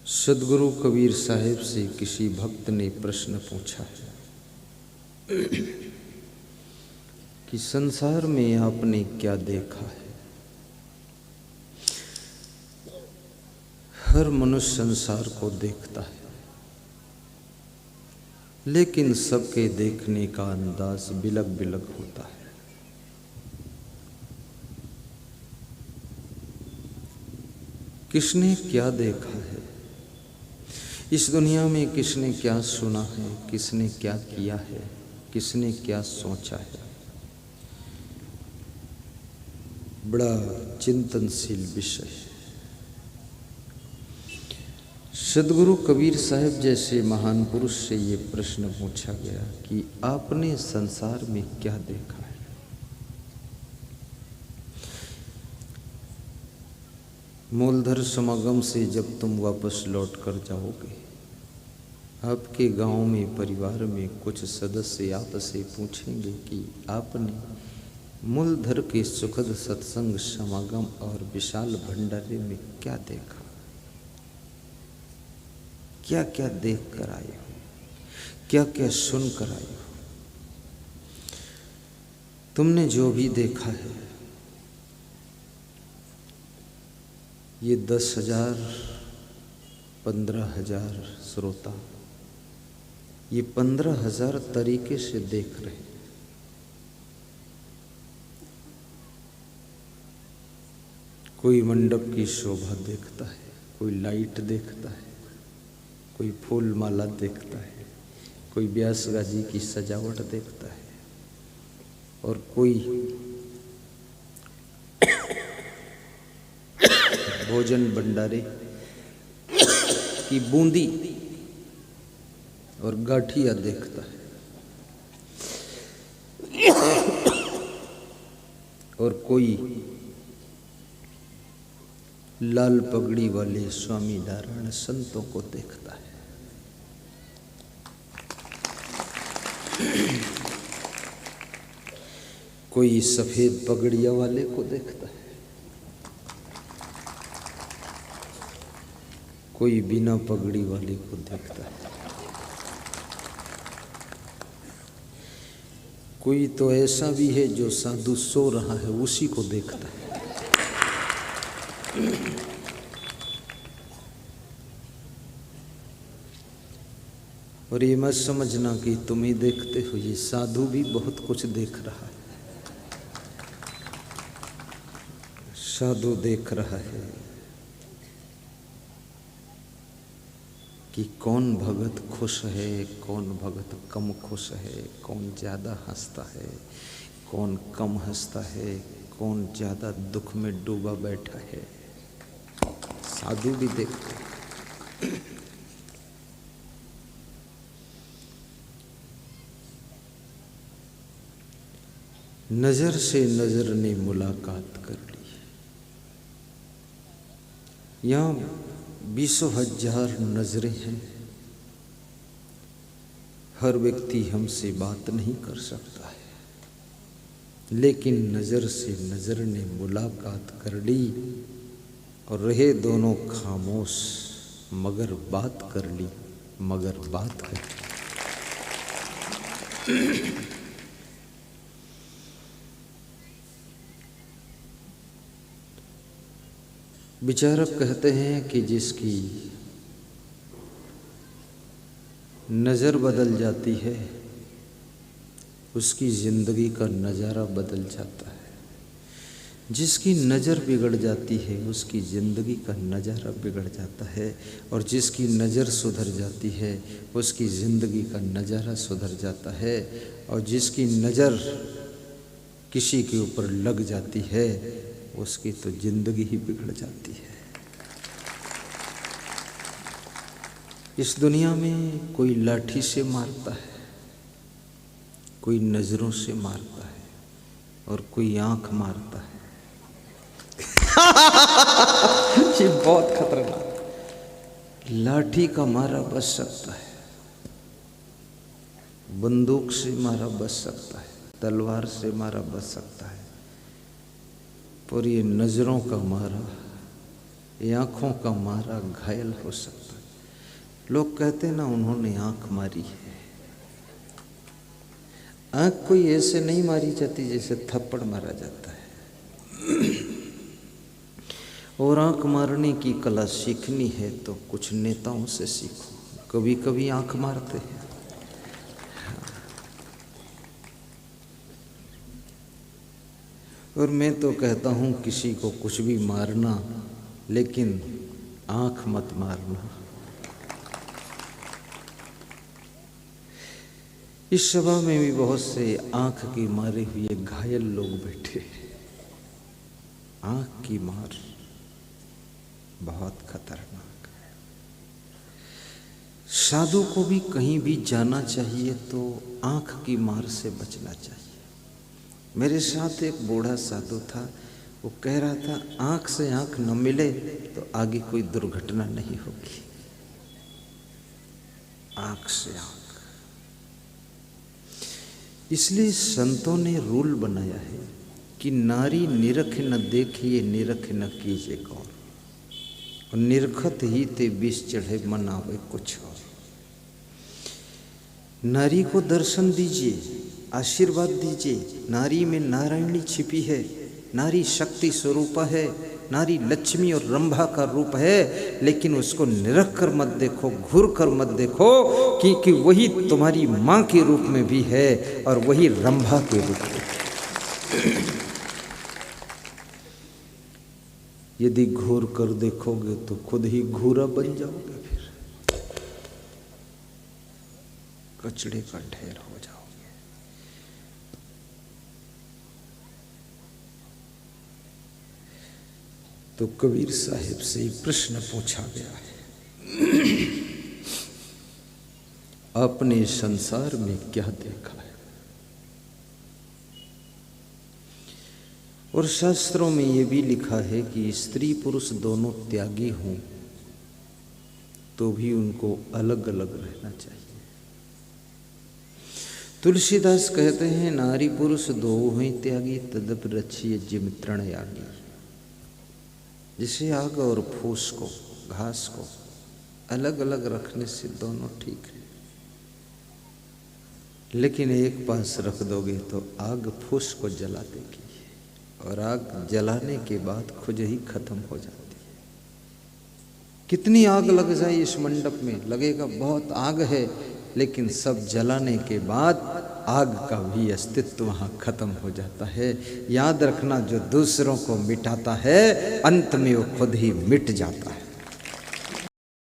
सदगुरु कबीर साहिब से किसी भक्त ने प्रश्न पूछा कि संसार में आपने क्या देखा है। हर मनुष्य संसार को देखता है, लेकिन सबके देखने का अंदाज बिलग बिलग होता है। किसने क्या देखा है, इस दुनिया में किसने क्या सुना है, किसने क्या किया है, किसने क्या सोचा है, बड़ा चिंतनशील विषय है। सदगुरु कबीर साहब जैसे महान पुरुष से ये प्रश्न पूछा गया कि आपने संसार में क्या देखा है। मूलधर समागम से जब तुम वापस लौट कर जाओगे, आपके गांव में परिवार में कुछ सदस्य आपसे पूछेंगे कि आपने मूलधर के सुखद सत्संग समागम और विशाल भंडारे में क्या देखा, क्या क्या देख कर आए हो, क्या क्या सुन कर आए हो। तुमने जो भी देखा है, ये 10,000 15,000 श्रोता ये 15,000 तरीके से देख रहे हैं। कोई मंडप की शोभा देखता है, कोई लाइट देखता है, कोई फूल माला देखता है, कोई व्यास गाजी की सजावट देखता है, और कोई भोजन भंडारे की बूंदी और गाठिया देखता है, और कोई लाल पगड़ी वाले स्वामी नारायण संतों को देखता है। कोई सफेद पगड़िया वाले को देखता है, कोई बिना पगड़ी वाले को देखता है, कोई तो ऐसा भी है जो साधु सो रहा है उसी को देखता है। और ये मत समझना कि तुम ही देखते हो, ये साधु भी बहुत कुछ देख रहा है। साधु देख रहा है कि कौन भगत खुश है, कौन भगत कम खुश है, कौन ज़्यादा हंसता है, कौन कम हंसता है, कौन ज़्यादा दुख में डूबा बैठा है। साधु भी देखते हैं। नजर से नजर ने मुलाकात कर ली। यहाँ 20,000 नजरें हैं। हर व्यक्ति हमसे बात नहीं कर सकता है, लेकिन नजर से नजर ने मुलाकात कर ली और रहे दोनों खामोश, मगर बात कर ली, मगर बात कर ली। विचारक कहते हैं कि जिसकी नज़र बदल जाती है उसकी ज़िंदगी का नज़ारा बदल जाता है। जिसकी नज़र बिगड़ जाती है उसकी ज़िंदगी का नज़ारा बिगड़ जाता है, और जिसकी नज़र सुधर जाती है उसकी ज़िंदगी का नज़ारा सुधर जाता है, और जिसकी नज़र किसी के ऊपर लग जाती है उसकी तो ज़िंदगी ही बिगड़ जाती है। इस दुनिया में कोई लाठी से मारता है, कोई नज़रों से मारता है, और कोई आँख मारता है। ये बहुत खतरनाक। लाठी का मारा बच सकता है, बंदूक से मारा बच सकता है, तलवार से मारा बच सकता है, पर ये नजरों का मारा ये आँखों का मारा घायल हो सकता है। लोग कहते ना उन्होंने आँख मारी है। आँख कोई ऐसे नहीं मारी जाती जैसे थप्पड़ मारा जाता है। और आँख मारने की कला सीखनी है तो कुछ नेताओं से सीखो, कभी कभी आँख मारते हैं। और मैं तो कहता हूँ किसी को कुछ भी मारना, लेकिन आँख मत मारना। इस सभा में भी बहुत से आँख की मारे हुए घायल लोग बैठे हैं। आँख की मार बहुत खतरनाक है। साधु को भी कहीं भी जाना चाहिए तो आँख की मार से बचना चाहिए। मेरे साथ एक बूढ़ा साधु था, वो कह रहा था आँख से आँख न मिले तो आगे कोई दुर्घटना नहीं होगी। आँख से आँख, इसलिए संतों ने रूल बनाया है कि नारी निरख न देखिए निरख न कीजिए गौर, और निरखत ही ते विष चढ़े मन आवे कुछ और। नारी को दर्शन दीजिए, आशीर्वाद दीजिए। नारी में नारायणी छिपी है, नारी शक्ति स्वरूपा है, नारी लक्ष्मी और रंभा का रूप है, लेकिन उसको निरख कर मत देखो, घूर कर मत देखो, क्योंकि वही तुम्हारी माँ के रूप में भी है और वही रंभा के रूप में। यदि घूर कर देखोगे तो खुद ही घूरा बन जाओगे, फिर कचड़े का ढेर हो जाओगे। तो कबीर साहिब से ही प्रश्न पूछा गया है, आपने संसार में क्या देखा है? और शास्त्रों में ये भी लिखा है कि स्त्री पुरुष दोनों त्यागी हों तो भी उनको अलग अलग रहना चाहिए। तुलसीदास कहते हैं नारी पुरुष दो हैं त्यागी तदप रचिए जिम तृण यागी। जैसे आग और फूस को, घास को अलग अलग रखने से दोनों ठीक है, लेकिन एक पास रख दोगे तो आग फूस को जला देगी और आग जलाने के बाद खुद ही खत्म हो जाती है। कितनी आग लग जाए इस मंडप में, लगेगा बहुत आग है, लेकिन सब जलाने के बाद आग का भी अस्तित्व वहाँ खत्म हो जाता है। याद रखना, जो दूसरों को मिटाता है अंत में वो खुद ही मिट जाता है।